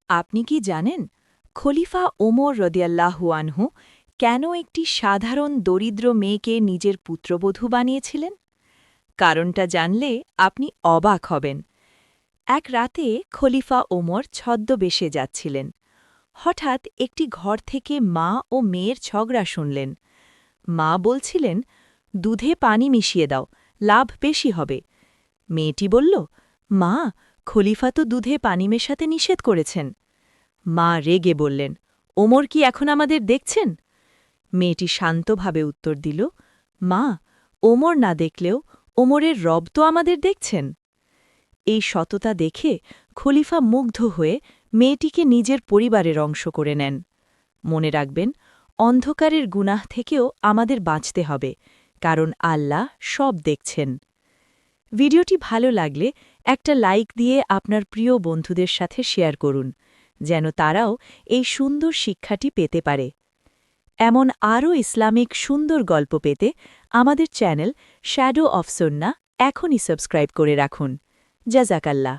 আপনি কি জানেন খলিফা ওমর রদিয়াল্লাহু আনহু কেন একটি সাধারণ দরিদ্র মেয়েকে নিজের পুত্রবধূ বানিয়েছিলেন? কারণটা জানলে আপনি অবাক হবেন। এক রাতে খলিফা ওমর ছদ্মবেশে যাচ্ছিলেন। হঠাৎ একটি ঘর থেকে মা ও মেয়ের ঝগড়া শুনলেন। মা বলছিলেন, দুধে পানি মিশিয়ে দাও, লাভ বেশি হবে। মেয়েটি বলল, মা, খলিফা তো দুধে পানি মেশাতে নিষেধ করেছেন। মা রেগে বললেন, ওমর কি এখন আমাদের দেখছেন? মেয়েটি শান্তভাবে উত্তর দিল, মা, ওমর না দেখলেও ওমরের রব তো আমাদের দেখছেন। এই সততা দেখে খলিফা মুগ্ধ হয়ে মেয়েটিকে নিজের পরিবারের অংশ করে নেন। মনে রাখবেন, অন্ধকারের গুনাহ থেকেও আমাদের বাঁচতে হবে, কারণ আল্লাহ সব দেখছেন। ভিডিওটি ভালো লাগলে একটা লাইক দিয়ে আপনার প্রিয় বন্ধুদের সাথে শেয়ার করুন, যেন তারাও এই সুন্দর শিক্ষাটি পেতে পারে। এমন আরও ইসলামিক সুন্দর গল্প পেতে আমাদের চ্যানেল শ্যাডো অফ সুন্নাহ এখনই সাবস্ক্রাইব করে রাখুন। জাযাকাল্লাহ।